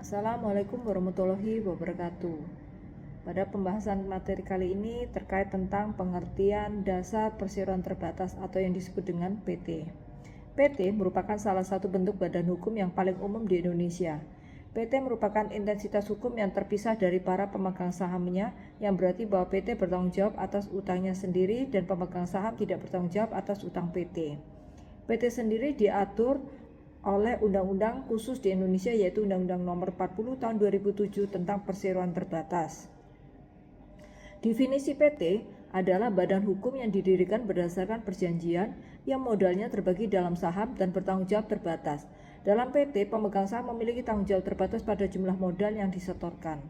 Assalamualaikum warahmatullahi wabarakatuh. Pada pembahasan materi kali ini terkait tentang pengertian dasar perseroan terbatas atau yang disebut dengan PT. PT merupakan salah satu bentuk badan hukum yang paling umum di Indonesia. PT merupakan entitas hukum yang terpisah dari para pemegang sahamnya, yang berarti bahwa PT bertanggung jawab atas utangnya sendiri dan pemegang saham tidak bertanggung jawab atas utang PT. PT sendiri diatur oleh undang-undang khusus di Indonesia, yaitu Undang-Undang Nomor 40 Tahun 2007 tentang perseroan terbatas. Definisi PT adalah badan hukum yang didirikan berdasarkan perjanjian yang modalnya terbagi dalam saham dan bertanggung jawab terbatas. Dalam PT, pemegang saham memiliki tanggung jawab terbatas pada jumlah modal yang disetorkan.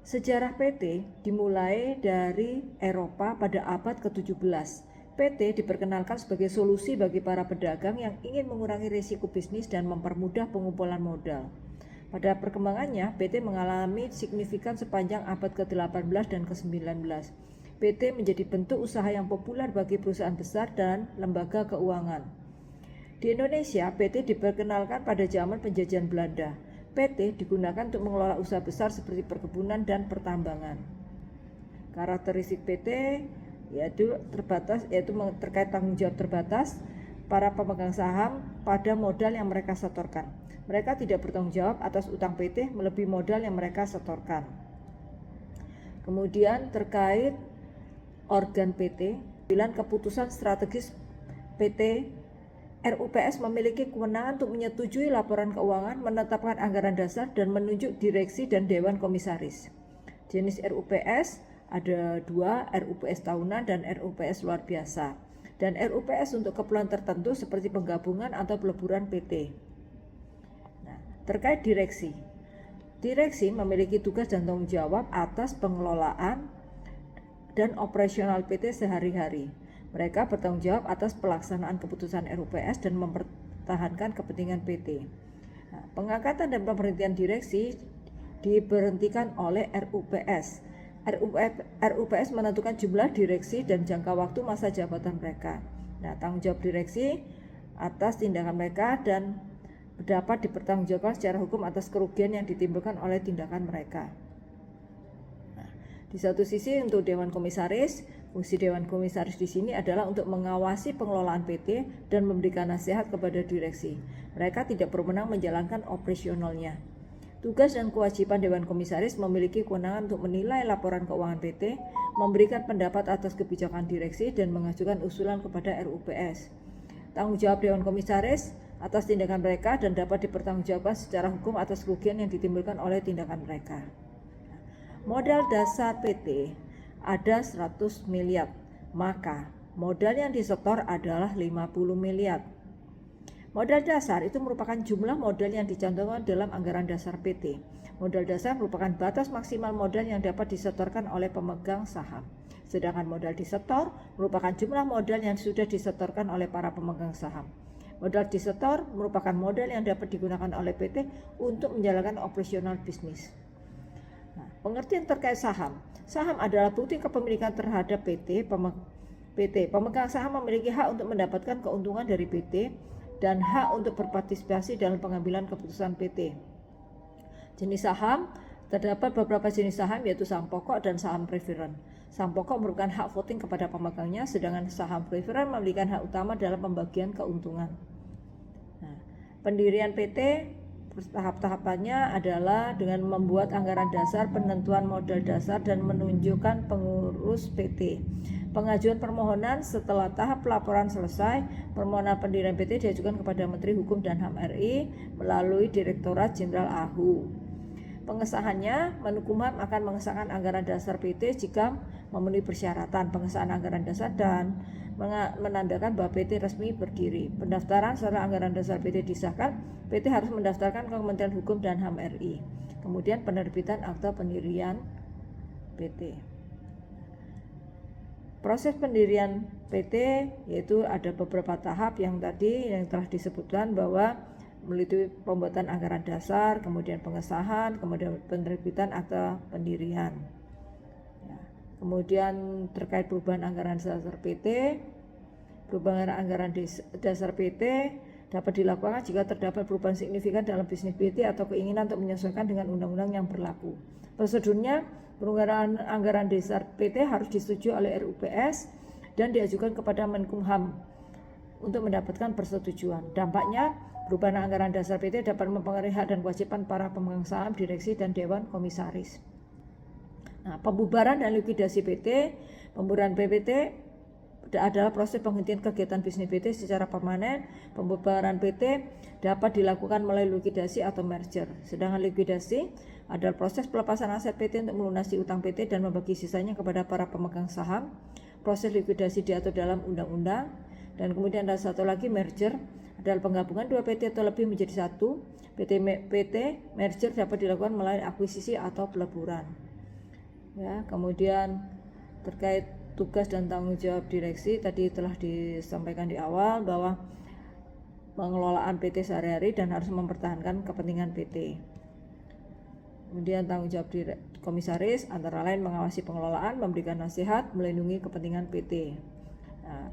Sejarah PT dimulai dari Eropa pada abad ke-17. PT diperkenalkan sebagai solusi bagi para pedagang yang ingin mengurangi risiko bisnis dan mempermudah pengumpulan modal. Pada perkembangannya, PT mengalami signifikan sepanjang abad ke-18 dan ke-19. PT menjadi bentuk usaha yang populer bagi perusahaan besar dan lembaga keuangan. Di Indonesia, PT diperkenalkan pada zaman penjajahan Belanda. PT digunakan untuk mengelola usaha besar seperti perkebunan dan pertambangan. Karakteristik PT yaitu terkait tanggung jawab terbatas para pemegang saham pada modal yang mereka setorkan. Mereka tidak bertanggung jawab atas utang PT melebihi modal yang mereka setorkan. Kemudian terkait organ PT, bilan keputusan strategis PT, RUPS memiliki kewenangan untuk menyetujui laporan keuangan, menetapkan anggaran dasar, dan menunjuk direksi dan dewan komisaris. Jenis RUPS ada dua, RUPS tahunan dan RUPS luar biasa. Dan RUPS untuk keperluan tertentu seperti penggabungan atau peleburan PT. Nah, terkait direksi. Direksi memiliki tugas dan tanggung jawab atas pengelolaan dan operasional PT sehari-hari. Mereka bertanggung jawab atas pelaksanaan keputusan RUPS dan mempertahankan kepentingan PT. Nah, pengangkatan dan pemberhentian direksi diberhentikan oleh RUPS. RUPS menentukan jumlah direksi dan jangka waktu masa jabatan mereka. Nah, tanggung jawab direksi atas tindakan mereka dan dapat dipertanggungjawabkan secara hukum atas kerugian yang ditimbulkan oleh tindakan mereka. Nah, di satu sisi untuk Dewan Komisaris, fungsi Dewan Komisaris di sini adalah untuk mengawasi pengelolaan PT dan memberikan nasihat kepada direksi. Mereka tidak berwenang menjalankan operasionalnya. Tugas dan kewajiban Dewan Komisaris memiliki kewenangan untuk menilai laporan keuangan PT, memberikan pendapat atas kebijakan direksi, dan mengajukan usulan kepada RUPS. Tanggung jawab Dewan Komisaris atas tindakan mereka dan dapat dipertanggungjawabkan secara hukum atas kerugian yang ditimbulkan oleh tindakan mereka. Modal dasar PT ada 100 miliar, maka modal yang disetor adalah 50 miliar. Modal dasar itu merupakan jumlah modal yang dicantumkan dalam anggaran dasar PT. Modal dasar merupakan batas maksimal modal yang dapat disetorkan oleh pemegang saham. Sedangkan modal disetor merupakan jumlah modal yang sudah disetorkan oleh para pemegang saham. Modal disetor merupakan modal yang dapat digunakan oleh PT untuk menjalankan operasional bisnis. Nah, pengertian terkait saham. Saham adalah bukti kepemilikan terhadap PT. Pemegang saham memiliki hak untuk mendapatkan keuntungan dari PT dan hak untuk berpartisipasi dalam pengambilan keputusan PT. Jenis saham, terdapat beberapa jenis saham yaitu saham pokok dan saham preferen. Saham pokok merupakan hak voting kepada pemegangnya, sedangkan saham preferen memiliki hak utama dalam pembagian keuntungan. Nah, pendirian PT tahap-tahapannya adalah dengan membuat anggaran dasar, penentuan modal dasar, dan menunjukkan pengurus PT. Pengajuan permohonan setelah tahap pelaporan selesai, permohonan pendirian PT diajukan kepada Menteri Hukum dan HAM RI melalui Direktorat Jenderal AHU. Pengesahannya, Menkumham akan mengesahkan anggaran dasar PT jika memenuhi persyaratan pengesahan anggaran dasar dan menandakan bahwa PT resmi berdiri. Pendaftaran setelah anggaran dasar PT disahkan, PT harus mendaftarkan ke Kementerian Hukum dan HAM RI. Kemudian penerbitan akta pendirian PT. Proses pendirian PT yaitu ada beberapa tahap yang telah disebutkan, bahwa melalui pembuatan anggaran dasar, kemudian pengesahan, kemudian penerbitan akta pendirian. Kemudian terkait perubahan anggaran dasar PT, dapat dilakukan jika terdapat perubahan signifikan dalam bisnis PT atau keinginan untuk menyesuaikan dengan undang-undang yang berlaku. Prosedurnya, penggunaan anggaran dasar PT harus disetujui oleh RUPS dan diajukan kepada Menkumham untuk mendapatkan persetujuan. Dampaknya, perubahan anggaran dasar PT dapat mempengaruhi hak dan kewajiban para pemegang saham, direksi, dan dewan komisaris. Nah, pembubaran dan likuidasi PT, pembubaran PPT adalah proses penghentian kegiatan bisnis PT secara permanen. Pembubaran PT dapat dilakukan melalui likuidasi atau merger. Sedangkan likuidasi adalah proses pelepasan aset PT untuk melunasi utang PT dan membagi sisanya kepada para pemegang saham. Proses likuidasi diatur dalam undang-undang. Dan kemudian ada satu lagi, merger adalah penggabungan dua PT atau lebih menjadi satu. PT merger dapat dilakukan melalui akuisisi atau peleburan. Ya, kemudian terkait tugas dan tanggung jawab direksi tadi telah disampaikan di awal bahwa pengelolaan PT sehari-hari dan harus mempertahankan kepentingan PT. Kemudian tanggung jawab komisaris antara lain mengawasi pengelolaan, memberikan nasihat, melindungi kepentingan PT. Nah,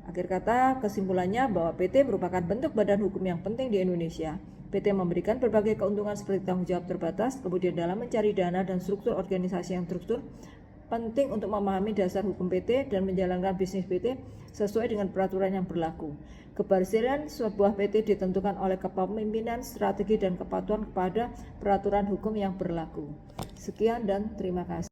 akhir kata kesimpulannya bahwa PT merupakan bentuk badan hukum yang penting di Indonesia. PT memberikan berbagai keuntungan seperti tanggung jawab terbatas, kemudian dalam mencari dana dan struktur organisasi yang terstruktur, penting untuk memahami dasar hukum PT dan menjalankan bisnis PT sesuai dengan peraturan yang berlaku. Keberhasilan sebuah PT ditentukan oleh kepemimpinan, strategi, dan kepatuhan kepada peraturan hukum yang berlaku. Sekian dan terima kasih.